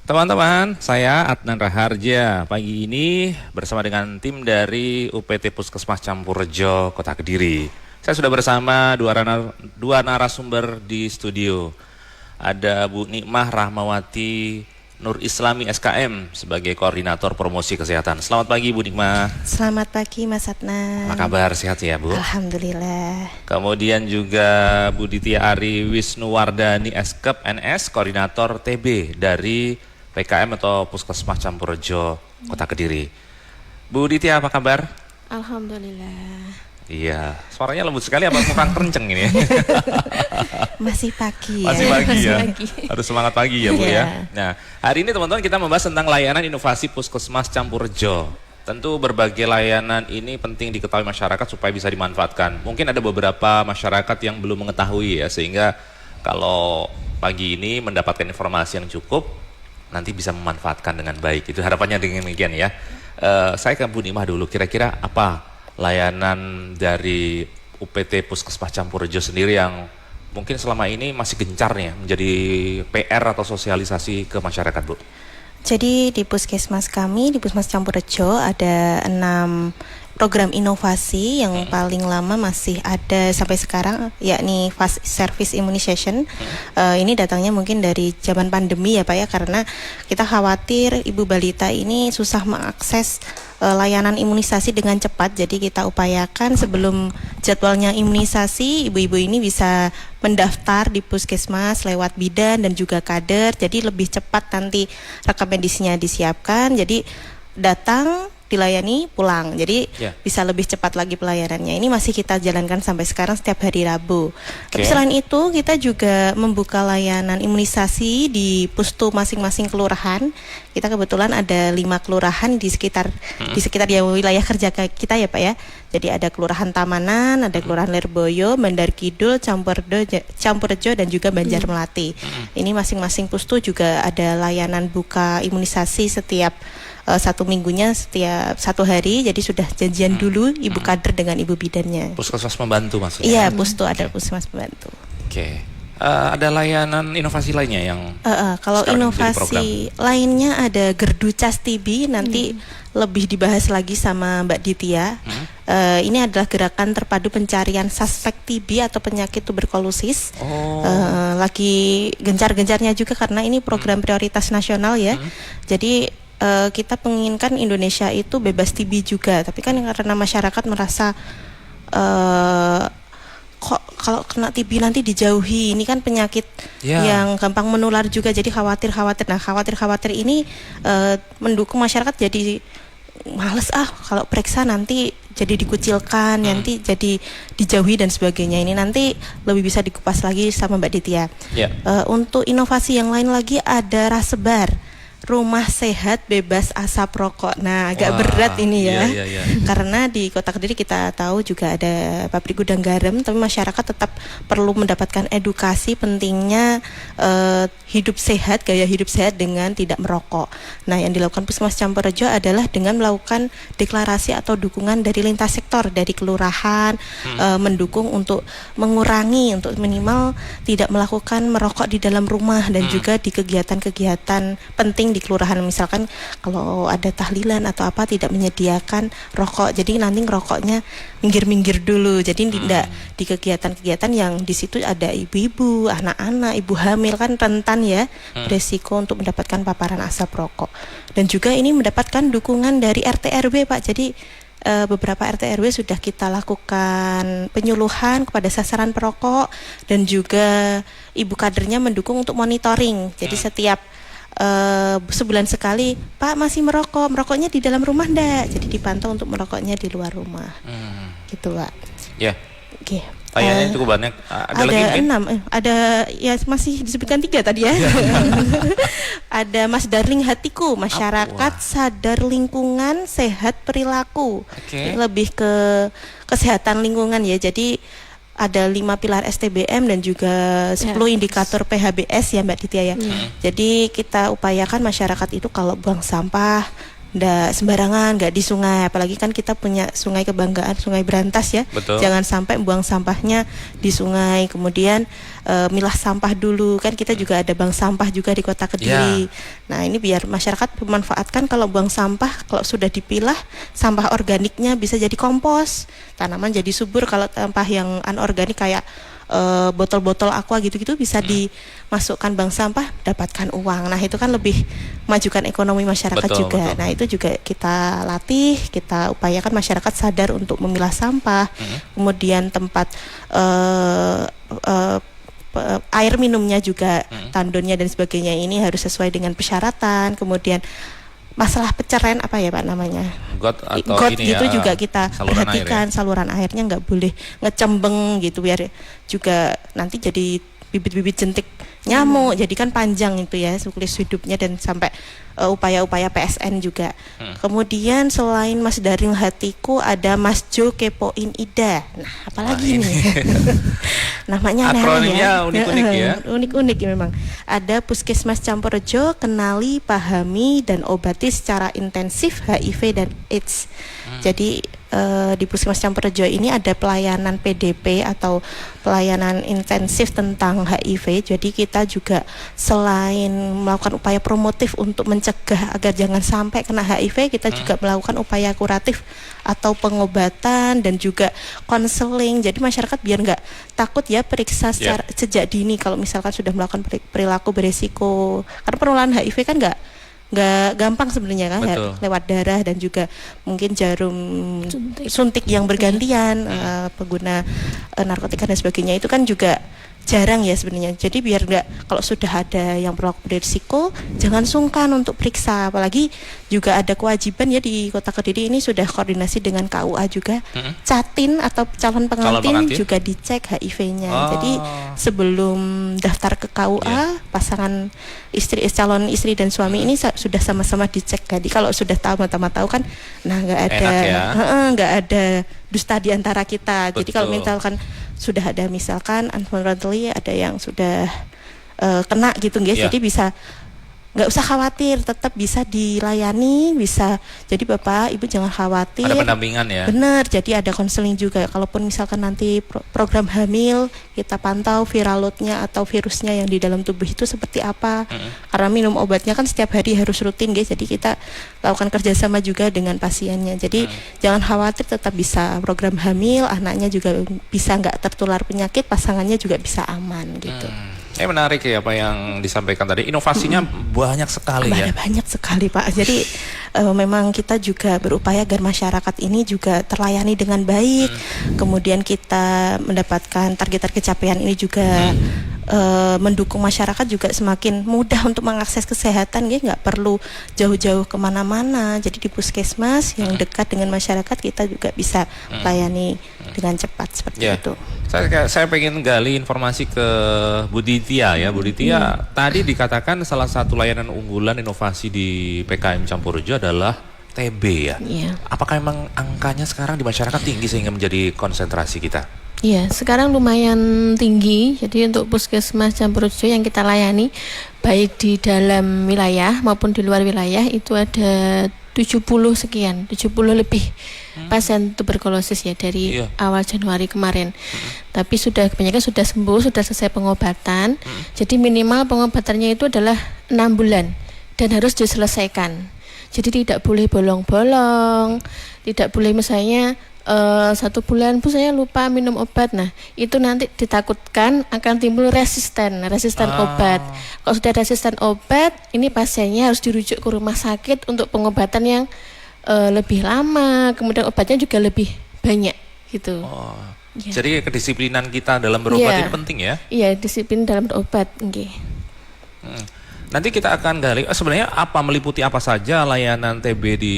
Teman-teman, saya Adnan Raharja. Pagi ini bersama dengan tim dari UPT Puskesmas Campurrejo, Kota Kediri. Saya sudah bersama dua narasumber di studio. Ada Bu Nikmah Rahmawati Nur Islami SKM sebagai Koordinator Promosi Kesehatan. Selamat pagi Bu Nikmah. Selamat pagi Mas Adnan. Apa kabar, sehat ya Bu? Alhamdulillah. Kemudian juga Bu Ditya Ari Wisnuwardani SKEP NS, Koordinator TB dari PKM atau Puskesmas Campurrejo, Kota Kediri. Bu Ditya, apa kabar? Alhamdulillah. Iya, suaranya lembut sekali, apa kurang kenceng ini? Masih pagi ya. Masih pagi ya. Pagi. Harus semangat pagi ya Bu Yeah. ya. Nah, hari ini teman-teman kita membahas tentang layanan inovasi Puskesmas Campurrejo. Tentu berbagai layanan ini penting diketahui masyarakat supaya bisa dimanfaatkan. Mungkin ada beberapa masyarakat yang belum mengetahui ya, sehingga kalau pagi ini mendapatkan informasi yang cukup, nanti bisa memanfaatkan dengan baik. Itu harapannya dengan demikian ya. Saya ke Bu Nikmah dulu, kira-kira apa layanan dari UPT Puskesmas Campurrejo sendiri yang mungkin selama ini masih gencar nih menjadi PR atau sosialisasi ke masyarakat, Bu? Jadi di Puskesmas kami, di Puskesmas Campurrejo ada 6 program inovasi yang paling lama masih ada sampai sekarang, yakni Fast Service Immunization. Ini datangnya mungkin dari zaman pandemi ya Pak ya, karena kita khawatir ibu balita ini susah mengakses layanan imunisasi dengan cepat. Jadi kita upayakan sebelum jadwalnya imunisasi, ibu-ibu ini bisa mendaftar di puskesmas lewat bidan dan juga kader. Jadi lebih cepat nanti rekam medisnya disiapkan. Jadi datang, dilayani, pulang. Jadi bisa lebih cepat lagi pelayanannya. Ini masih kita jalankan sampai sekarang setiap hari Rabu. Tapi selain itu kita juga membuka layanan imunisasi di pustu masing-masing kelurahan. Kita kebetulan ada 5 kelurahan di sekitar ya wilayah kerja kita ya Pak ya. Jadi ada Kelurahan Tamanan, ada Kelurahan Lirboyo, Bandar Kidul, Campurrejo dan juga Banjar Melati. Ini masing-masing pustu juga ada layanan buka imunisasi setiap 1 minggunya, setiap 1 hari. Jadi sudah janjian dulu ibu kader dengan ibu bidannya. Puskesmas membantu maksudnya? Iya, pustu ada puskesmas membantu. Oke. Ada layanan inovasi lainnya yang kalau inovasi lainnya ada Gerdu Cas TB, nanti lebih dibahas lagi sama Mbak Ditya. Ini adalah gerakan terpadu pencarian suspek TB atau penyakit tuberkulosis. Lagi gencar-gencarnya juga karena ini program prioritas nasional ya. Jadi kita menginginkan Indonesia itu bebas TB juga, tapi kan karena masyarakat merasa kok kalau kena TB nanti dijauhi, ini kan penyakit yang gampang menular juga, jadi khawatir. Nah, khawatir ini mendukung masyarakat jadi males kalau periksa nanti jadi dikucilkan, nanti jadi dijauhi dan sebagainya. Ini nanti lebih bisa dikupas lagi sama Mbak Ditya. Untuk inovasi yang lain lagi ada Rasebar, Rumah Sehat Bebas Asap Rokok. Nah, agak berat ini ya. Karena di Kota Kediri kita tahu juga ada pabrik gudang garam, tapi masyarakat tetap perlu mendapatkan edukasi pentingnya gaya hidup sehat dengan tidak merokok. Nah, yang dilakukan Puskesmas Campurrejo adalah dengan melakukan deklarasi atau dukungan dari lintas sektor, dari kelurahan, mendukung untuk mengurangi, untuk minimal tidak melakukan merokok di dalam rumah dan juga di kegiatan-kegiatan penting di kelurahan, misalkan kalau ada tahlilan atau apa tidak menyediakan rokok, jadi nanti ngerokoknya minggir-minggir dulu. Jadi tidak di kegiatan-kegiatan yang di situ ada ibu-ibu, anak-anak, ibu hamil kan rentan ya beresiko untuk mendapatkan paparan asap rokok. Dan juga ini mendapatkan dukungan dari RT RW Pak. Jadi beberapa RT RW sudah kita lakukan penyuluhan kepada sasaran perokok dan juga ibu kadernya mendukung untuk monitoring. Jadi setiap sebulan sekali, Pak masih merokoknya di dalam rumah enggak? Jadi dipantau untuk merokoknya di luar rumah. Gitu Pak. Ya. Oke. Layanannya cukup banyak. Ada lagi 6, ada ya masih disebutkan 3 tadi ya. Ada Mas Darling Hatiku, masyarakat sadar lingkungan, sehat perilaku. Lebih ke kesehatan lingkungan ya. Jadi ada 5 pilar STBM dan juga 10 indikator PHBS ya Mbak Ditya ya. Jadi kita upayakan masyarakat itu kalau buang sampah nggak sembarangan, nggak di sungai. Apalagi kan kita punya sungai kebanggaan, Sungai Brantas ya. Betul. Jangan sampai buang sampahnya di sungai. Kemudian milah sampah dulu, kan kita juga ada bank sampah juga di Kota Kediri. Nah ini biar masyarakat memanfaatkan kalau buang sampah, kalau sudah dipilah sampah organiknya bisa jadi kompos, tanaman jadi subur. Kalau sampah yang anorganik kayak botol-botol aqua gitu-gitu bisa dimasukkan bank sampah, dapatkan uang. Nah itu kan lebih majukan ekonomi masyarakat juga. Betul. Nah itu juga kita latih, kita upayakan masyarakat sadar untuk memilah sampah. Kemudian tempat air minumnya juga, tandonnya dan sebagainya ini harus sesuai dengan persyaratan. Kemudian masalah pencerahan apa ya Pak namanya? Got atau got ini gitu ya, juga kita perhatikan, saluran airnya nggak boleh ngecembeng gitu, biar juga nanti jadi bibit-bibit jentik nyamuk. Jadi kan panjang itu ya siklus hidupnya, dan sampai upaya-upaya PSN juga. Kemudian selain Mas Daring Hatiku, ada Mas Jo Kepoin Ida. Nah apalagi nih namanya akronimnya unik-unik ya. Unik-unik ya memang. Ada Puskesmas Campurejo, kenali, pahami, dan obati secara intensif HIV dan AIDS. Jadi di Puskesmas Campurejo ini ada pelayanan PDP atau pelayanan intensif tentang HIV. Jadi kita juga selain melakukan upaya promotif untuk mencegah agar jangan sampai kena HIV, kita juga melakukan upaya kuratif atau pengobatan dan juga konseling. Jadi masyarakat biar nggak takut ya periksa secara sejak dini kalau misalkan sudah melakukan perilaku beresiko. Karena penularan HIV kan nggak gampang sebenarnya kan, lewat darah dan juga mungkin jarum suntik yang bergantian, pengguna narkotika dan sebagainya itu kan juga jarang ya sebenarnya. Jadi biar nggak, kalau sudah ada yang berlaku berisiko, jangan sungkan untuk periksa. Apalagi juga ada kewajiban ya di Kota Kediri ini sudah koordinasi dengan KUA juga, catin atau calon pengantin juga dicek HIV-nya. Jadi sebelum daftar ke KUA, pasangan calon istri dan suami ini sudah sama-sama dicek. Jadi kalau sudah sama-sama tahu kan, nah nggak ada dusta di antara kita. Jadi kalau misalkan sudah ada misalkan unfortunately ada yang sudah kena gitu guys, jadi bisa nggak usah khawatir, tetap bisa dilayani, bisa. Jadi Bapak Ibu jangan khawatir. Ada pendampingan ya. Benar, jadi ada konseling juga. Kalaupun misalkan nanti program hamil, kita pantau viral loadnya atau virusnya yang di dalam tubuh itu seperti apa. Karena minum obatnya kan setiap hari harus rutin guys. Jadi kita lakukan kerjasama juga dengan pasiennya. Jadi jangan khawatir, tetap bisa program hamil, anaknya juga bisa nggak tertular penyakit, pasangannya juga bisa aman gitu. Menarik ya apa yang disampaikan tadi. Inovasinya banyak sekali ya. Banyak sekali Pak. Jadi memang kita juga berupaya agar masyarakat ini juga terlayani dengan baik. Kemudian kita mendapatkan target capaian ini juga mendukung masyarakat juga semakin mudah untuk mengakses kesehatan ya, nggak perlu jauh-jauh kemana-mana. Jadi di puskesmas yang dekat dengan masyarakat kita juga bisa melayani dengan cepat seperti itu. Saya pengen gali informasi ke Bu Ditya ya. Bu Ditya, tadi dikatakan salah satu layanan unggulan inovasi di PKM Campurejo adalah TB ya. Apakah memang angkanya sekarang di masyarakat tinggi sehingga menjadi konsentrasi kita? Iya, sekarang lumayan tinggi. Jadi untuk Puskesmas Campurejo yang kita layani baik di dalam wilayah maupun di luar wilayah itu ada 70 lebih pasien tuberkulosis ya dari awal Januari kemarin. Tapi kebanyakan sudah sembuh, sudah selesai pengobatan. Jadi minimal pengobatannya itu adalah 6 bulan dan harus diselesaikan. Jadi tidak boleh bolong-bolong, tidak boleh misalnya 1 bulan Bu saya lupa minum obat. Nah itu nanti ditakutkan akan timbul resisten obat. Kalau sudah resisten obat, ini pasiennya harus dirujuk ke rumah sakit untuk pengobatan yang lebih lama, kemudian obatnya juga lebih banyak gitu. Jadi kedisiplinan kita dalam berobat ini penting ya? Iya, disiplin dalam berobat. Nanti kita akan gali sebenarnya meliputi apa saja layanan TB di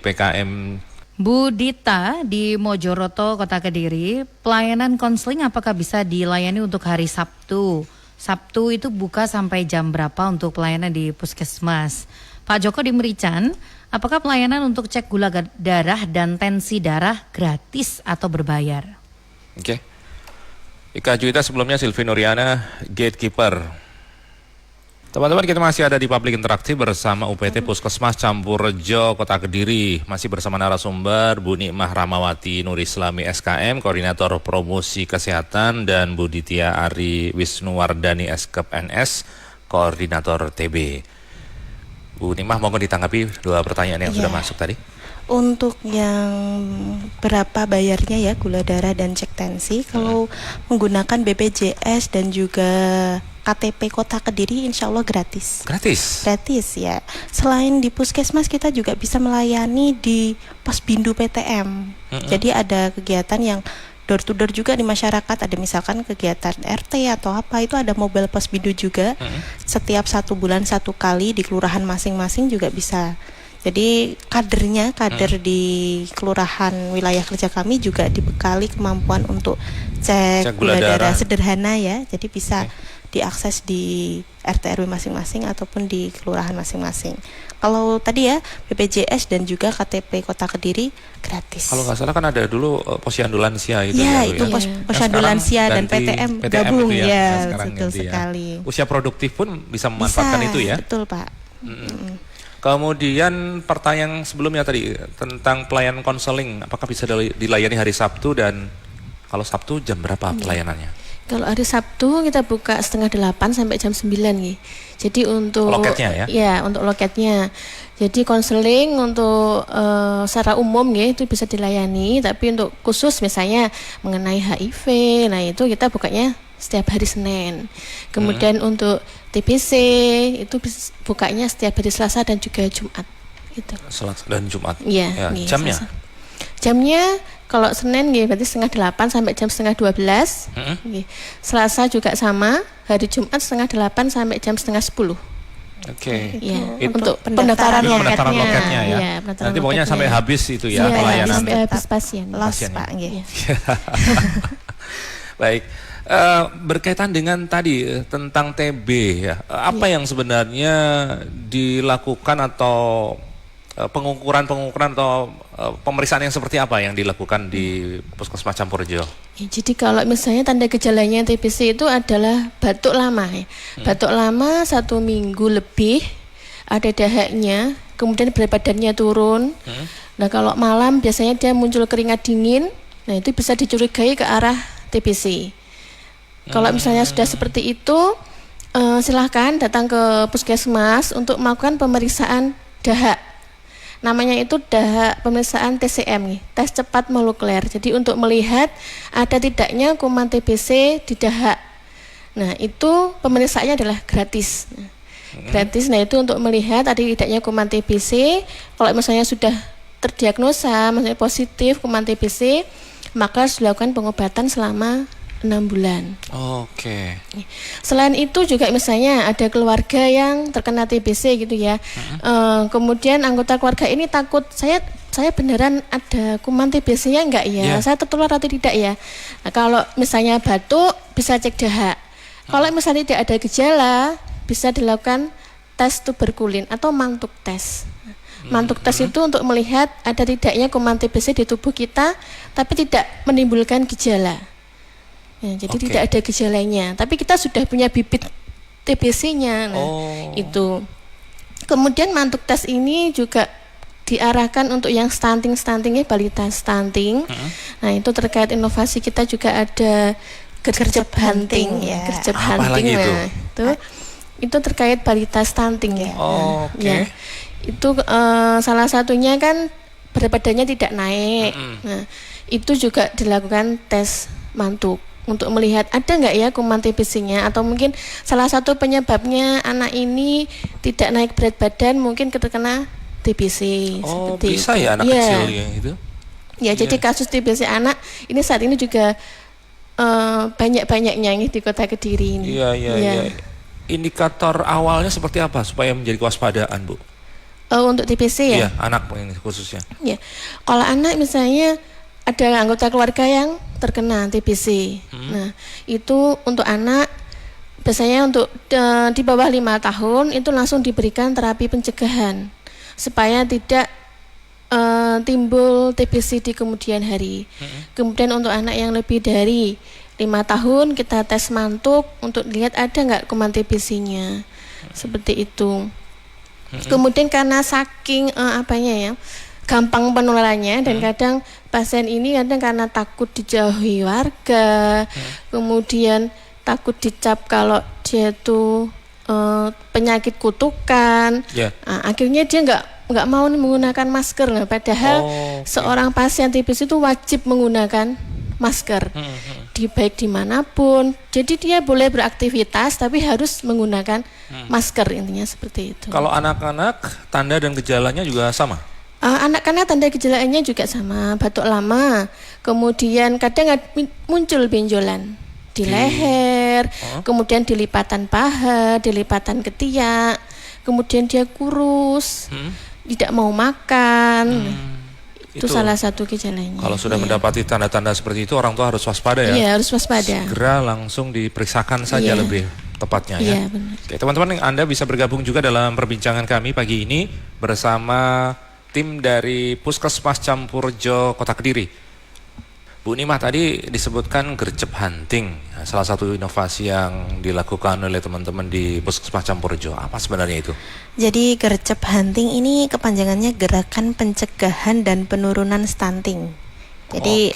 PKM. Bu Dita di Mojoroto, Kota Kediri, pelayanan konseling apakah bisa dilayani untuk hari Sabtu? Sabtu itu buka sampai jam berapa untuk pelayanan di puskesmas? Pak Joko di Merican, apakah pelayanan untuk cek gula darah dan tensi darah gratis atau berbayar? Ika Juwita, sebelumnya Silvi Nuriana, gatekeeper. Teman-teman, kita masih ada di Public Interaktif bersama UPT Puskesmas Campurrejo Kota Kediri. Masih bersama narasumber Bu Nikmah Rahmawati Nur Islami SKM, Koordinator Promosi Kesehatan, dan Bu Ditya Ari Wisnuwardani Eskep NS, Koordinator TB. Bu Nikmah, mohon ditanggapi dua pertanyaan yang sudah masuk tadi. Untuk yang berapa bayarnya ya gula darah dan cek tensi, kalau menggunakan BPJS dan juga KTP Kota Kediri, insya Allah gratis. Gratis? Gratis ya. Selain di puskesmas, kita juga bisa melayani di Posbindu PTM. Jadi ada kegiatan yang door to door juga di masyarakat. Ada misalkan kegiatan RT atau apa, itu ada mobile Posbindu juga. Setiap 1 bulan 1 kali di kelurahan masing-masing juga bisa. Jadi kader di kelurahan wilayah kerja kami juga dibekali kemampuan untuk cek gula darah sederhana ya. Jadi bisa diakses di RT RW masing-masing ataupun di kelurahan masing-masing. Kalau tadi ya BPJS dan juga KTP Kota Kediri gratis. Kalau nggak salah kan ada dulu posyandu lansia itu ya. Ya, itu posyandu lansia dan PTM gabung itu ya, sekarang betul sekali. Ya. Usia produktif pun bisa memanfaatkan itu ya. Betul Pak. Kemudian pertanyaan sebelumnya tadi tentang pelayanan konseling, apakah bisa dilayani hari Sabtu, dan kalau Sabtu jam berapa pelayanannya? Kalau hari Sabtu kita buka 7:30 sampai jam 9 nih. Jadi untuk loketnya ya? Ya, untuk loketnya. Jadi konseling untuk secara umum ya itu bisa dilayani, tapi untuk khusus misalnya mengenai HIV, nah itu kita bukanya setiap hari Senin. Kemudian untuk TBC itu bukanya setiap hari Selasa dan juga Jumat gitu. Selasa dan Jumat. Iya, ya, jamnya? Selasa. Jamnya kalau Senin ya berarti 11:30 sampai jam 11:30. Selasa juga sama, hari Jumat 7:30 sampai jam 9:30. Oke. Ya, Itu untuk Pendaftaran pendaftaran loketnya ya. Ya, Nanti pokoknya sampai habis itu ya, ya pelayanan. Sampai habis pasien. Los Pak nggih. Baik. Berkaitan dengan tadi tentang TB ya, apa yang sebenarnya dilakukan atau pengukuran atau pemeriksaan yang seperti apa yang dilakukan di Puskesmas Campurrejo? Ya, jadi kalau misalnya tanda gejalanya TBC itu adalah batuk lama ya. Batuk lama 1 minggu lebih, ada dahaknya, kemudian berat badannya turun. Nah kalau malam biasanya dia muncul keringat dingin, nah itu bisa dicurigai ke arah TBC. Kalau misalnya sudah seperti itu, silahkan datang ke puskesmas untuk melakukan pemeriksaan dahak. Namanya itu dahak pemeriksaan TCM, tes cepat molekuler. Jadi untuk melihat ada tidaknya kuman TBC di dahak. Nah itu pemeriksaannya adalah gratis. Gratis, nah itu untuk melihat ada tidaknya kuman TBC. Kalau misalnya sudah terdiagnosa, maksudnya positif kuman TBC, maka harus dilakukan pengobatan selama 6 bulan. Oke. Selain itu juga misalnya ada keluarga yang terkena TBC gitu ya. Kemudian anggota keluarga ini takut, saya beneran ada kuman TBC-nya enggak ya? Saya tertular atau tidak ya? Nah, kalau misalnya batuk bisa cek dahak. Kalau misalnya tidak ada gejala, bisa dilakukan tes tuberkulin atau mantuk tes. Mantuk tes itu untuk melihat ada tidaknya kuman TBC di tubuh kita, tapi tidak menimbulkan gejala. Ya, jadi tidak ada gejalanya, tapi kita sudah punya bibit TBC-nya. Nah, itu. Kemudian mantuk tes ini juga diarahkan untuk yang stuntingnya balita stunting. Nah, itu terkait inovasi kita juga ada gercep hunting ya. Gercep hunting. Nah, itu terkait balita stunting ya. Ya. Itu salah satunya kan berat badannya tidak naik. Nah, itu juga dilakukan tes mantuk untuk melihat ada nggak ya kuman TBC-nya, atau mungkin salah satu penyebabnya anak ini tidak naik berat badan mungkin terkena TBC. Bisa ya anak kecil ya itu? Ya, jadi kasus TBC anak ini saat ini juga banyak-banyaknya di Kota Kediri ini. Iya. Indikator awalnya seperti apa supaya menjadi kewaspadaan, Bu? Untuk TBC ya? Iya, anak ini khususnya. Ya, kalau anak misalnya ada anggota keluarga yang terkena TBC. Nah, itu untuk anak biasanya untuk di bawah 5 tahun itu langsung diberikan terapi pencegahan supaya tidak timbul TBC di kemudian hari. Kemudian untuk anak yang lebih dari 5 tahun kita tes mantuk untuk lihat ada nggak kuman TBC-nya. seperti itu. Kemudian karena saking gampang penularannya dan kadang pasien ini kadang karena takut dijauhi warga, kemudian takut dicap kalau dia tuh penyakit kutukan, akhirnya dia nggak mau menggunakan masker. Nah, padahal seorang pasien TBC itu wajib menggunakan masker, baik dimanapun. Jadi dia boleh beraktivitas tapi harus menggunakan masker, intinya seperti itu. Kalau anak-anak tanda dan gejalanya juga sama? Anak-anak tanda gejalanya juga sama, batuk lama, kemudian kadang muncul benjolan di leher, kemudian di lipatan paha, di lipatan ketiak, kemudian dia kurus, tidak mau makan. Itu salah satu gejalanya. Kalau sudah mendapati tanda-tanda seperti itu, orang tua harus waspada ya? Iya, harus waspada. Segera langsung diperiksakan saja lebih tepatnya ya. Iya, benar. Oke, teman-teman, Anda bisa bergabung juga dalam perbincangan kami pagi ini bersama tim dari Puskesmas Campurjo Kota Kediri. Bu Nimah, tadi disebutkan gercep hunting, salah satu inovasi yang dilakukan oleh teman-teman di Puskesmas Campurjo. Apa sebenarnya itu? Jadi gercep hunting ini kepanjangannya Gerakan Pencegahan dan Penurunan Stunting. Jadi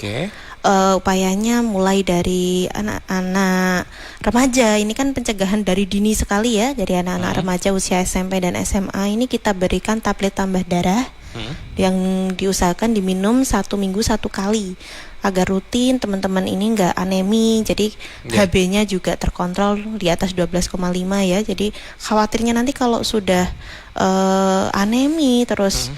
upayanya mulai dari anak-anak remaja. Ini kan pencegahan dari dini sekali ya. Dari anak-anak remaja usia SMP dan SMA ini kita berikan tablet tambah darah yang diusahakan diminum 1 minggu 1 kali agar rutin teman-teman ini nggak anemi. Jadi HB-nya juga terkontrol di atas 12,5 ya. Jadi khawatirnya nanti kalau sudah anemi terus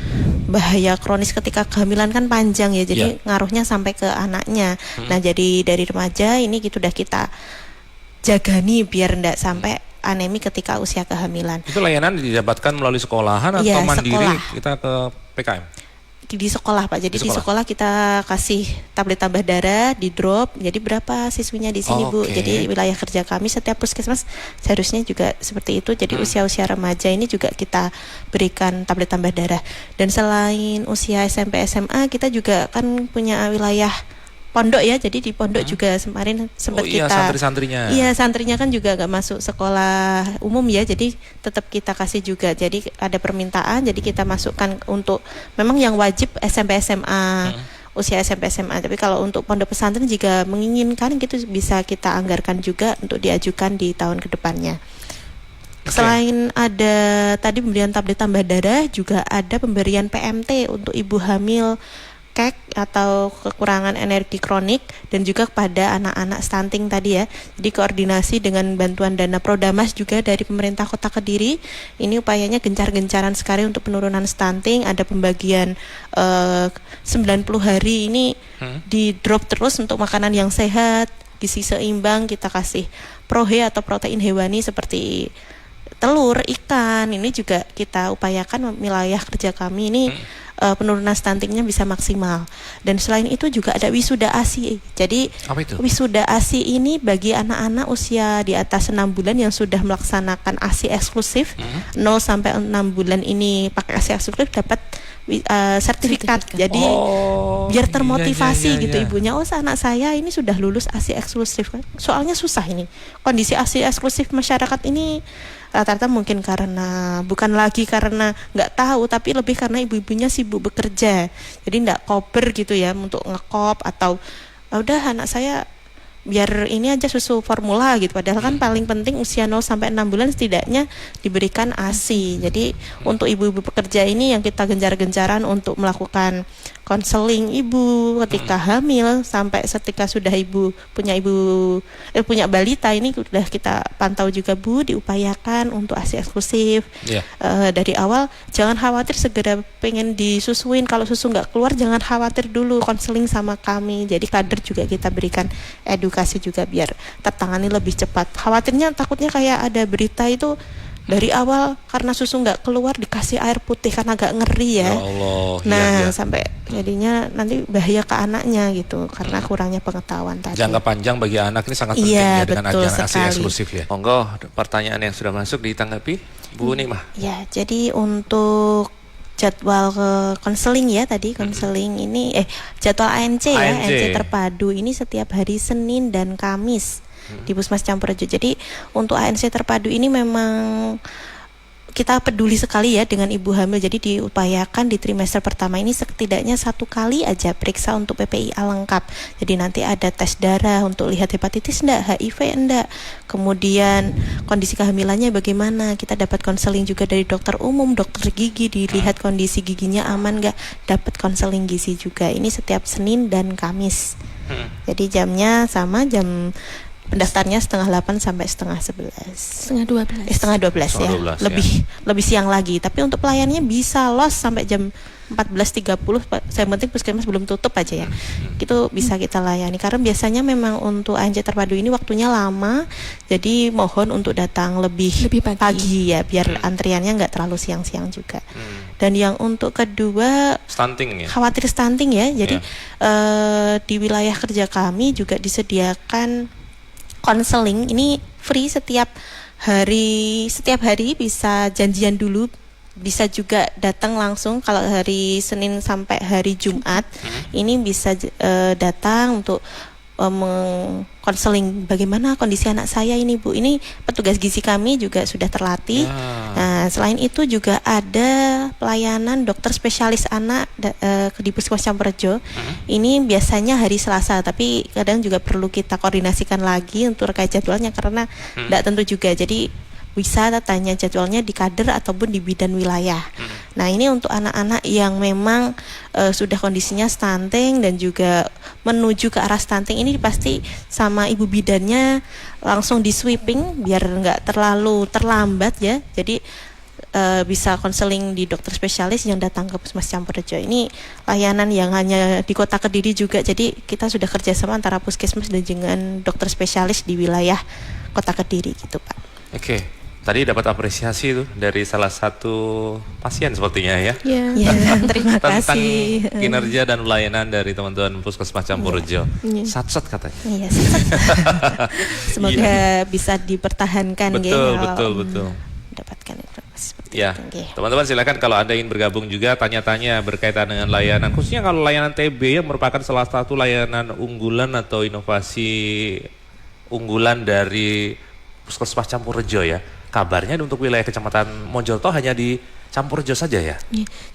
bahaya kronis ketika kehamilan kan panjang ya. Jadi ngaruhnya sampai ke anaknya. Nah, jadi dari remaja ini gitu udah kita jagani biar nggak sampai anemi ketika usia kehamilan. Itu layanan didapatkan melalui sekolahan atau mandiri kita ke PKM? Di sekolah Pak, jadi di sekolah kita kasih tablet tambah darah, di drop. Jadi berapa siswinya di sini Bu? Jadi wilayah kerja kami setiap puskesmas seharusnya juga seperti itu. Jadi usia-usia remaja ini juga kita berikan tablet tambah darah. Dan selain usia SMP SMA kita juga kan punya wilayah pondok ya, jadi di pondok juga kemarin sempat kita santri-santrinya. Iya, santrinya kan juga gak masuk sekolah umum ya, jadi tetap kita kasih juga. Jadi ada permintaan, jadi kita masukkan untuk memang yang wajib SMP SMA, usia SMP SMA. Tapi kalau untuk pondok pesantren jika menginginkan gitu bisa kita anggarkan juga untuk diajukan di tahun kedepannya. Selain ada tadi pemberian tablet tambah darah, juga ada pemberian PMT untuk ibu hamil KEK atau kekurangan energi kronik dan juga kepada anak-anak stunting tadi ya. Jadi koordinasi dengan bantuan dana Prodamas juga dari pemerintah Kota Kediri. Ini upayanya gencar-gencaran sekali untuk penurunan stunting. Ada pembagian 90 hari ini di drop terus untuk makanan yang sehat, gizi seimbang. Kita kasih prohe atau protein hewani seperti telur, ikan. Ini juga kita upayakan wilayah kerja kami ini penurunan stuntingnya bisa maksimal. Dan selain itu juga ada wisuda ASI. Jadi wisuda ASI ini bagi anak-anak usia di atas 6 bulan yang sudah melaksanakan ASI eksklusif, 0 sampai 6 bulan ini pakai ASI eksklusif dapat sertifikat. Jadi biar termotivasi gitu ibunya. Oh, anak saya ini sudah lulus ASI eksklusif. Soalnya susah ini. Kondisi ASI eksklusif masyarakat ini rata-rata mungkin karena bukan lagi karena nggak tahu, tapi lebih karena ibu-ibunya sibuk bekerja, jadi nggak kober gitu ya untuk ngekop atau udah anak saya biar ini aja susu formula gitu. Padahal kan paling penting usia 0 sampai 6 bulan setidaknya diberikan ASI. Jadi untuk ibu-ibu pekerja ini yang kita gencar-gencaran untuk melakukan konseling ibu ketika hamil sampai ketika sudah punya balita ini sudah kita pantau juga Bu, diupayakan untuk ASI eksklusif. Dari awal jangan khawatir, segera pengen disusuin, kalau susu nggak keluar jangan khawatir dulu, konseling sama kami. Jadi kader juga kita berikan edukasi juga biar tertangani lebih cepat. Khawatirnya takutnya kayak ada berita itu dari awal karena susu nggak keluar dikasih air putih karena agak ngeri ya. Nah sampai jadinya nanti bahaya ke anaknya gitu karena kurangnya pengetahuan tadi. Jangka panjang bagi anak ini sangat penting ya dengan ajaran ASI eksklusif ya. Monggo pertanyaan yang sudah masuk ditanggapi Bu Nimah. Ya, jadi untuk jadwal konseling ya tadi konseling ini jadwal ANC ya, ANC terpadu ini setiap hari Senin dan Kamis di Puskesmas Campurrejo. Jadi untuk ANC terpadu ini memang kita peduli sekali ya dengan ibu hamil. Jadi diupayakan di trimester pertama ini setidaknya 1 kali aja periksa untuk PPIA lengkap. Jadi nanti ada tes darah untuk lihat hepatitis enggak, HIV enggak, kemudian kondisi kehamilannya bagaimana. Kita dapat konseling juga dari dokter umum, dokter gigi, dilihat kondisi giginya aman enggak, dapat konseling gizi juga. Ini setiap Senin dan Kamis. Jadi jamnya sama, jam pendaftarnya 10:30 sampai 10:30. Setengah 12. Setengah 12 ya. 12 Lebih siang lagi. Tapi untuk pelayannya bisa los sampai jam 14.30. Saya penting puskesmas belum tutup aja ya. Itu bisa kita layani. Karena biasanya memang untuk ANC terpadu ini waktunya lama. Jadi mohon untuk datang lebih pagi ya, biar antriannya nggak terlalu siang-siang juga. Dan yang untuk kedua, Stunting ya. khawatir stunting ya. Jadi di wilayah kerja kami juga disediakan konseling ini free setiap hari bisa janjian dulu, bisa juga datang langsung. Kalau hari Senin sampai hari Jumat ini bisa datang untuk mengkonseling bagaimana kondisi anak saya ini Bu. Ini petugas gizi kami juga sudah terlatih. Nah, selain itu juga ada pelayanan dokter spesialis anak di Puskesmas Campurrejo. Ini biasanya hari Selasa, tapi kadang juga perlu kita koordinasikan lagi untuk terkait jadwalnya karena tidak tentu juga. Jadi bisa tanya jadwalnya di kader ataupun di bidan wilayah. Nah, ini untuk anak-anak yang memang sudah kondisinya stunting dan juga menuju ke arah stunting, ini pasti sama ibu bidannya langsung di sweeping biar nggak terlalu terlambat ya. Jadi bisa konseling di dokter spesialis yang datang ke Puskesmas Campurrejo. Ini layanan yang hanya di Kota Kediri juga. Jadi kita sudah kerjasama antara puskesmas dan dengan dokter spesialis di wilayah Kota Kediri gitu Pak. Oke. Tadi dapat apresiasi tuh dari salah satu pasien sepertinya ya. Ya. Terima Tentang kasih. kinerja dan pelayanan dari teman-teman Puskesmas Campurrejo. Sat-sat katanya. Iya, semoga bisa dipertahankan Betul. Dapatkan informasi seperti Ya, itu. teman-teman silakan kalau ada ingin bergabung juga tanya-tanya berkaitan dengan layanan, khususnya kalau layanan TB yang merupakan salah satu layanan unggulan atau inovasi unggulan dari Puskesmas Campurrejo ya. Kabarnya untuk wilayah Kecamatan Mojokerto hanya di Campurrejo saja ya.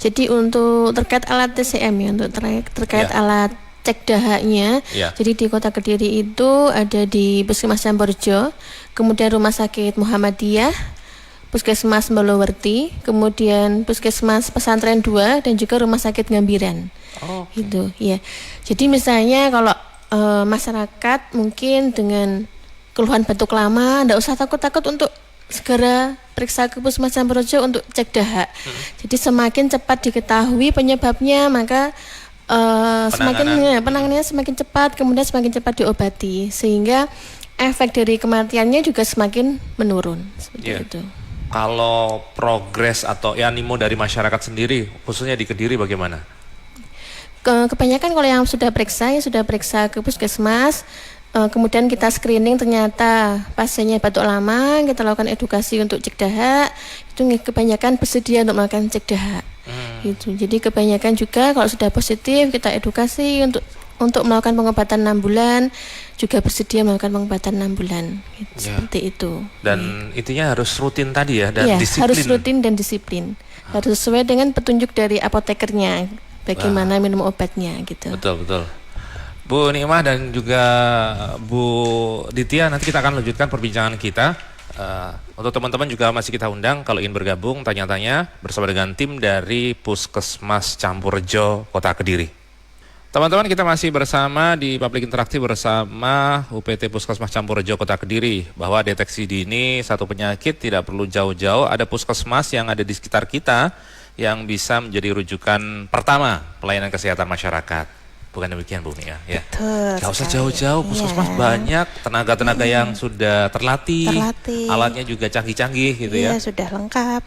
Jadi untuk terkait alat TCM ya, untuk terkait alat cek dahaknya. Jadi di Kota Kediri itu ada di Puskesmas Campurrejo, kemudian Rumah Sakit Muhammadiyah, Puskesmas Mbolowerti, kemudian Puskesmas Pesantren 2 dan juga Rumah Sakit Ngambiran. Gitu ya. Jadi misalnya kalau masyarakat mungkin dengan keluhan batuk lama, enggak usah takut-takut untuk segera periksa ke Puskesmas Campurrejo untuk cek dahak. Jadi semakin cepat diketahui penyebabnya, maka penanganannya semakin cepat, kemudian semakin cepat diobati, sehingga efek dari kematiannya juga semakin menurun. Seperti itu. Kalau progres atau animo dari masyarakat sendiri, khususnya di Kediri bagaimana? Kebanyakan kalau yang sudah periksa ke puskesmas, kemudian kita screening ternyata pasiennya batuk lama, kita lakukan edukasi untuk cek dahak, itu kebanyakan bersedia untuk melakukan cek dahak. Gitu. Jadi kebanyakan juga kalau sudah positif kita edukasi untuk melakukan pengobatan 6 bulan, juga bersedia melakukan pengobatan 6 bulan. Gitu, seperti itu. Dan intinya harus rutin tadi ya, dan disiplin. Harus rutin dan disiplin. Harus sesuai dengan petunjuk dari apotekernya, bagaimana minum obatnya gitu. Betul. Bu Nikmah dan juga Bu Ditya, nanti kita akan lanjutkan perbincangan kita. Untuk teman-teman juga masih kita undang kalau ingin bergabung, tanya-tanya bersama dengan tim dari Puskesmas Campurrejo Kota Kediri. Teman-teman, kita masih bersama di Public Interaktif bersama UPT Puskesmas Campurrejo Kota Kediri, bahwa deteksi dini satu penyakit tidak perlu jauh-jauh, ada puskesmas yang ada di sekitar kita yang bisa menjadi rujukan pertama pelayanan kesehatan masyarakat. Bukan demikian Bu Nia ya. Gak usah jauh-jauh, puskesmas banyak, tenaga-tenaga yang sudah terlatih, alatnya juga canggih-canggih gitu ya. Iya, sudah lengkap.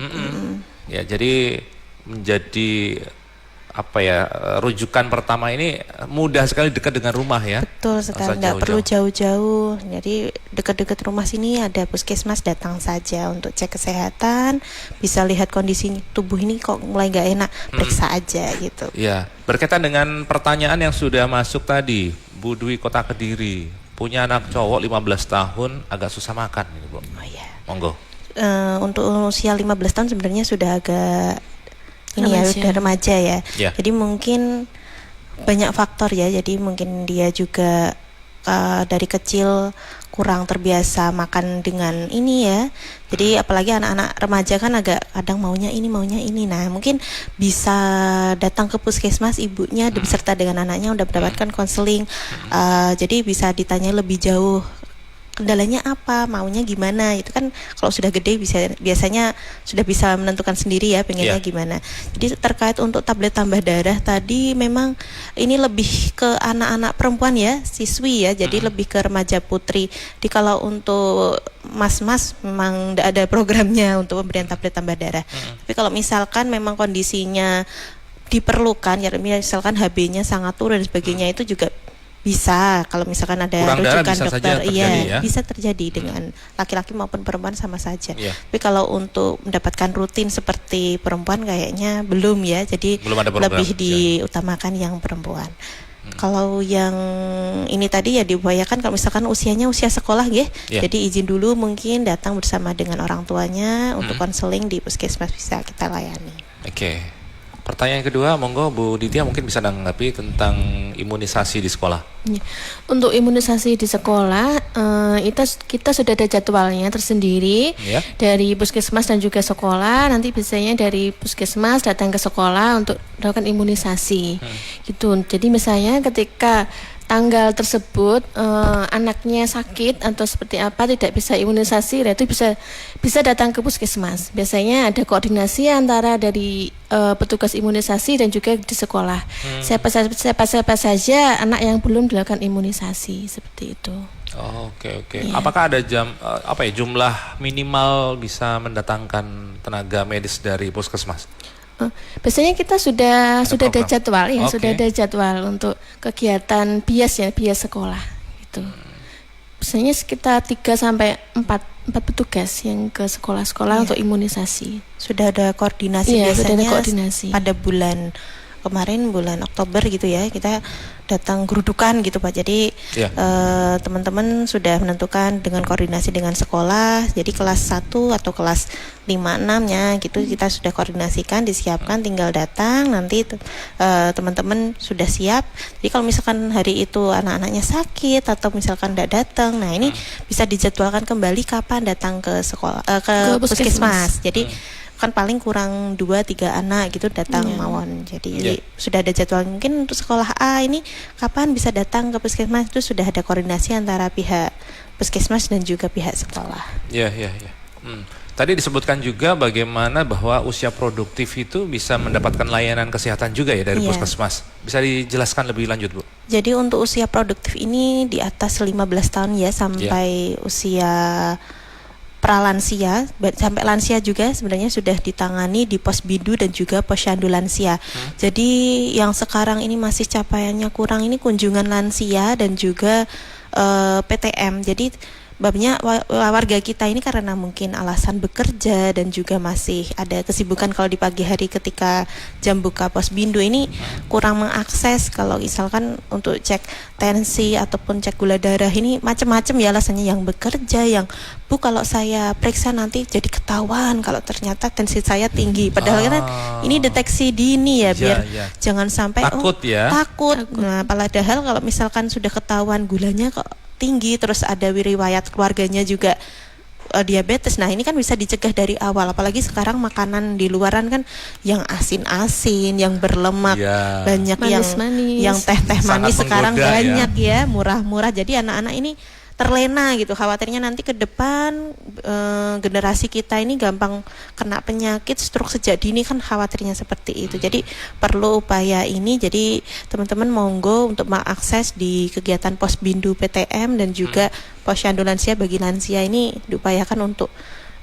Ya, jadi menjadi rujukan pertama ini mudah sekali, dekat dengan rumah ya. Betul sekali, nggak perlu jauh-jauh. Jadi dekat-dekat rumah sini ada puskesmas, datang saja untuk cek kesehatan, bisa lihat kondisi tubuh ini kok mulai nggak enak, periksa aja gitu. Ya, berkaitan dengan pertanyaan yang sudah masuk tadi, Bu Dwi Kota Kediri, punya anak cowok 15 tahun agak susah makan ini, Bu. Oh iya. Monggo. Untuk usia 15 tahun sebenarnya sudah agak ini ya, Remaja. udah remaja ya. Ya. Jadi mungkin banyak faktor ya. Jadi mungkin dia juga dari kecil kurang terbiasa makan dengan ini ya. Jadi apalagi anak-anak remaja kan agak kadang maunya ini. Nah, mungkin bisa datang ke puskesmas ibunya beserta dengan anaknya udah mendapatkan konseling. Jadi bisa ditanya lebih jauh kendalanya apa, maunya gimana. Itu kan kalau sudah gede biasanya sudah bisa menentukan sendiri ya pengennya Iya. gimana. Jadi terkait untuk tablet tambah darah tadi memang ini lebih ke anak-anak perempuan ya, siswi ya. Jadi lebih ke remaja putri. Jadi kalau untuk mas-mas memang tidak ada programnya untuk pemberian tablet tambah darah. Tapi kalau misalkan memang kondisinya diperlukan ya, misalkan HB-nya sangat turun dan sebagainya, itu juga bisa. Kalau misalkan ada Kurang darah rujukan bisa saja dokter, terjadi iya ya? bisa terjadi dengan laki-laki maupun perempuan sama saja. Iya. Tapi kalau untuk mendapatkan rutin seperti perempuan kayaknya belum ya. Jadi Belum ada program, lebih ya. diutamakan yang perempuan. Kalau yang ini tadi ya diupayakan kalau misalkan usianya usia sekolah ya. Iya. Jadi izin dulu mungkin datang bersama dengan orang tuanya untuk konseling di puskesmas bisa kita layani. Oke. Pertanyaan kedua, monggo Bu Ditya mungkin bisa menanggapi tentang imunisasi di sekolah. Ya. Untuk imunisasi di sekolah, kita sudah ada jadwalnya tersendiri Ya. dari puskesmas dan juga sekolah. Nanti biasanya dari puskesmas datang ke sekolah untuk melakukan imunisasi. Gitu. Jadi misalnya ketika tanggal tersebut anaknya sakit atau seperti apa tidak bisa imunisasi, nah itu bisa datang ke puskesmas. Biasanya ada koordinasi antara dari petugas imunisasi dan juga di sekolah. Siapa saja anak yang belum dilakukan imunisasi seperti itu. Oh, oke. Iya. Apakah ada jumlah minimal bisa mendatangkan tenaga medis dari puskesmas? Biasanya kita sudah ada program. jadwal ya, Oke. sudah ada jadwal untuk kegiatan bias sekolah gitu. Biasanya sekitar 3 sampai 4 petugas yang ke sekolah-sekolah untuk imunisasi. Sudah ada koordinasi Iya, sudah ada biasanya koordinasi. pada bulan kemarin bulan Oktober gitu ya, kita datang gerudukan gitu Pak. Jadi Iya. teman-teman sudah menentukan dengan koordinasi dengan sekolah. Jadi kelas 1 atau kelas 5-6-nya gitu kita sudah koordinasikan, disiapkan, tinggal datang nanti teman-teman sudah siap. Jadi kalau misalkan hari itu anak-anaknya sakit atau misalkan tidak datang, nah ini bisa dijadwalkan kembali kapan datang ke sekolah ke Ke puskesmas. puskesmas. Jadi kan paling kurang 2-3 anak gitu datang mawon. Jadi sudah ada jadwal. Mungkin untuk sekolah A ini kapan bisa datang ke puskesmas, itu sudah ada koordinasi antara pihak puskesmas dan juga pihak sekolah. Iya. Tadi disebutkan juga bagaimana bahwa usia produktif itu bisa mendapatkan layanan kesehatan juga ya dari Iya. puskesmas. Bisa dijelaskan lebih lanjut, Bu? Jadi untuk usia produktif ini di atas 15 tahun ya sampai usia pralansia sampai lansia juga sebenarnya sudah ditangani di pos bidu dan juga posyandu lansia. Jadi yang sekarang ini masih capaiannya kurang ini kunjungan lansia dan juga PTM. Jadi babnya warga kita ini karena mungkin alasan bekerja dan juga masih ada kesibukan kalau di pagi hari ketika jam buka pos bindu ini kurang mengakses kalau misalkan untuk cek tensi ataupun cek gula darah ini macam-macam ya alasannya, yang bekerja, yang Bu kalau saya periksa nanti jadi ketahuan kalau ternyata tensi saya tinggi, padahal kan ini deteksi dini ya biar jangan sampai takut ya. takut. Nah padahal kalau misalkan sudah ketahuan gulanya kok tinggi, terus ada riwayat keluarganya juga diabetes. Nah ini kan bisa dicegah dari awal. Apalagi sekarang makanan di luaran kan yang asin-asin, yang berlemak, banyak Manis-manis. yang teh-teh Sangat manis sekarang menggoda, banyak ya, murah-murah. Jadi anak-anak ini terlena gitu, khawatirnya nanti ke depan generasi kita ini gampang kena penyakit stroke sejak dini, kan khawatirnya seperti itu. Jadi perlu upaya ini. Jadi teman-teman monggo untuk mengakses di kegiatan pos bindu PTM dan juga posyandu lansia bagi lansia ini diupayakan untuk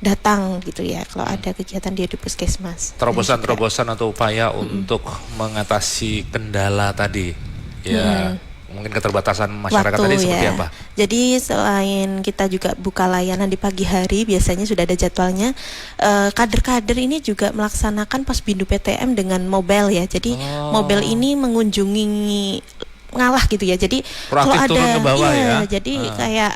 datang gitu ya kalau ada kegiatan dia di puskesmas. Terobosan-terobosan atau upaya untuk mengatasi kendala tadi ya. Mungkin keterbatasan masyarakat tadi seperti apa? Jadi selain kita juga buka layanan di pagi hari, biasanya sudah ada jadwalnya. Kader-kader ini juga melaksanakan pos bindu PTM dengan mobile ya. Jadi mobile ini mengunjungi ngalah gitu ya. Jadi kalau Proaktif ada turun ke bawah ya. jadi kayak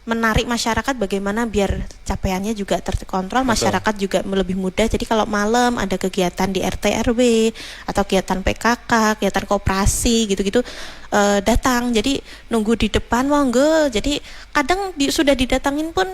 menarik masyarakat bagaimana biar capaiannya juga terkontrol, masyarakat juga lebih mudah. Jadi kalau malam ada kegiatan di RT RW atau kegiatan PKK, kegiatan koperasi gitu-gitu datang. Jadi nunggu di depan monggo. Jadi kadang sudah didatangin pun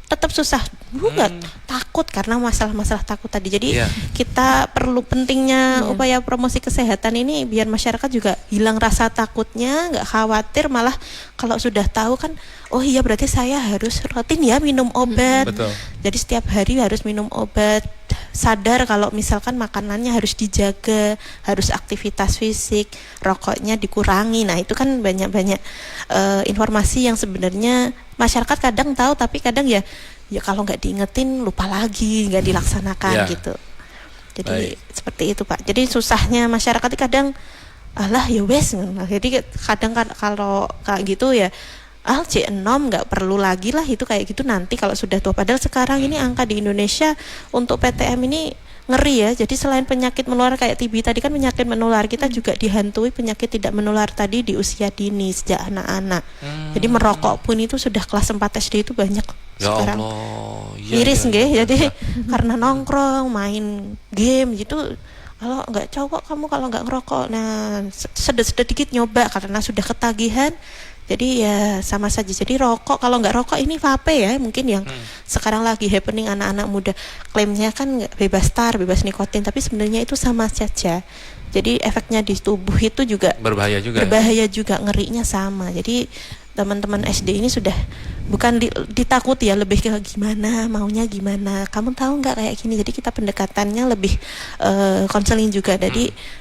tetap susah juga, takut karena masalah-masalah takut tadi. Jadi kita perlu pentingnya upaya promosi kesehatan ini biar masyarakat juga hilang rasa takutnya, nggak khawatir, malah kalau sudah tahu kan, oh iya berarti saya harus rutin ya minum obat. Betul. Jadi setiap hari harus minum obat, sadar kalau misalkan makanannya harus dijaga, harus aktivitas fisik, rokoknya dikurangi. Nah itu kan banyak-banyak informasi yang sebenarnya masyarakat kadang tahu tapi kadang ya kalau nggak diingetin lupa lagi, nggak dilaksanakan gitu. Jadi seperti itu Pak. Jadi susahnya masyarakat itu kadang alah ya wes. Jadi kadang kalau kayak gitu ya C6 nggak perlu lagi lah itu kayak gitu nanti kalau sudah tua. Padahal sekarang ini angka di Indonesia untuk PTM ini ngeri ya. Jadi selain penyakit menular kayak TB tadi kan penyakit menular, kita juga dihantui penyakit tidak menular tadi di usia dini sejak anak-anak. Jadi merokok pun itu sudah kelas 4 SD itu banyak sekarang. Miris nggih. Jadi karena nongkrong, main game gitu. Kalau nggak cowok kamu kalau nggak ngerokok, nah sedikit nyoba karena sudah ketagihan. Jadi ya sama saja. Jadi rokok, kalau nggak rokok ini vape ya mungkin yang sekarang lagi happening anak-anak muda. Klaimnya kan nggak bebas tar, bebas nikotin, tapi sebenarnya itu sama saja. Jadi efeknya di tubuh itu juga berbahaya juga. Berbahaya juga, ngerinya sama. Jadi teman-teman SD ini sudah bukan ditakuti ya, lebih ke gimana, maunya gimana. Kamu tahu nggak kayak gini. Jadi kita pendekatannya lebih konseling juga. Jadi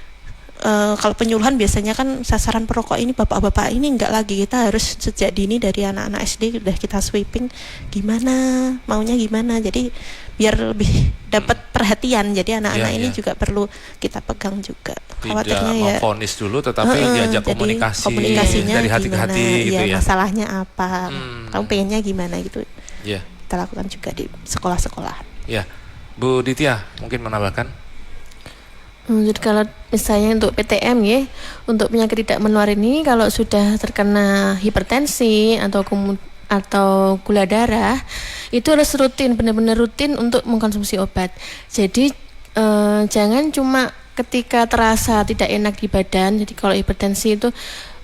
kalau penyuluhan biasanya kan sasaran perokok ini bapak-bapak ini enggak lagi, kita harus sejak dini dari anak-anak SD udah kita sweeping gimana, maunya gimana, jadi biar lebih dapat perhatian. Jadi anak-anak ini juga perlu kita pegang juga. Khawatirnya ya memvonis dulu tetapi diajak komunikasinya dari hati ke hati gitu ya. Masalahnya apa, kamu pengennya gimana gitu. Kita lakukan juga di sekolah-sekolah. Ya, Bu Ditya mungkin menambahkan. Jadi kalau misalnya untuk PTM ya, untuk penyakit tidak menular ini kalau sudah terkena hipertensi atau gula darah itu harus rutin, benar-benar rutin untuk mengkonsumsi obat. Jadi jangan cuma ketika terasa tidak enak di badan. Jadi kalau hipertensi itu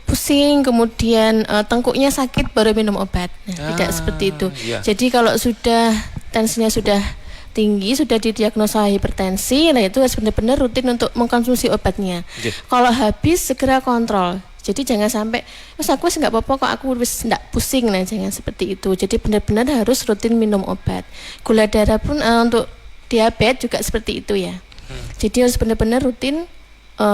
pusing, kemudian tengkuknya sakit baru minum obat. Nah, tidak seperti itu. Jadi kalau sudah tensinya sudah tinggi, sudah didiagnosa hipertensi, nah itu harus benar-benar rutin untuk mengkonsumsi obatnya. Kalau habis segera kontrol. Jadi jangan sampai, mas aku nggak apa-apa kok, aku wis nggak pusing, nah jangan seperti itu. Jadi benar-benar harus rutin minum obat. Gula darah pun untuk diabetes juga seperti itu ya. Jadi harus benar-benar rutin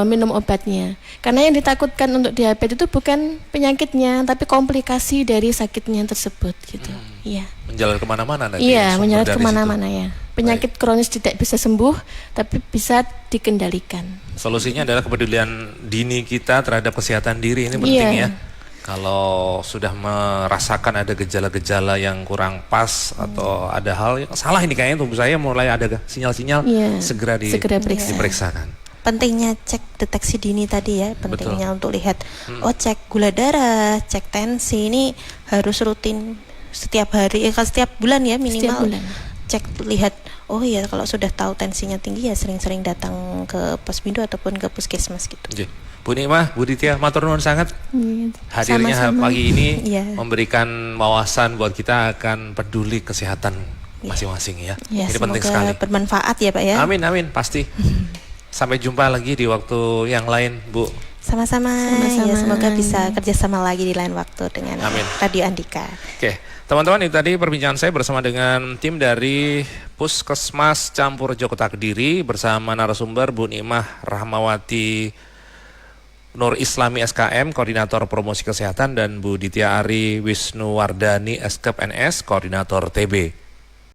minum obatnya. Karena yang ditakutkan untuk diabetes itu bukan penyakitnya, tapi komplikasi dari sakitnya tersebut gitu. Iya. Menjalar kemana-mana nanti. Iya, menjalar kemana-mana ya. Penyakit kronis tidak bisa sembuh, tapi bisa dikendalikan. Solusinya adalah kepedulian dini kita terhadap kesehatan diri, ini penting ya. Kalau sudah merasakan ada gejala-gejala yang kurang pas atau ada hal yang salah ini kayaknya tubuh saya mulai ada sinyal-sinyal, segera diperiksakan. Pentingnya cek deteksi dini tadi ya, pentingnya untuk lihat, cek gula darah, cek tensi ini harus rutin setiap hari, setiap bulan ya minimal. Cek lihat, oh iya kalau sudah tahu tensinya tinggi ya sering-sering datang ke Posmindu ataupun ke puskesmas gitu. Bu Nikmah, Bu Ditya, matur nuwun sangat hadirnya pagi ini memberikan wawasan buat kita akan peduli kesehatan masing-masing ya. Ini penting sekali. Bermanfaat ya Pak ya. Amin, amin, pasti. Sampai jumpa lagi di waktu yang lain, Bu. Sama-sama. Ya, semoga bisa kerjasama lagi di lain waktu dengan Radio Andika. Oke, teman-teman, itu tadi perbincangan saya bersama dengan tim dari Puskesmas Campurrejo Kota Kediri bersama narasumber Bu Nikmah Rahmawati Nur Islami SKM, Koordinator Promosi Kesehatan, dan Bu Ditya Ari Wisnuwardani SKPNS, Koordinator TB.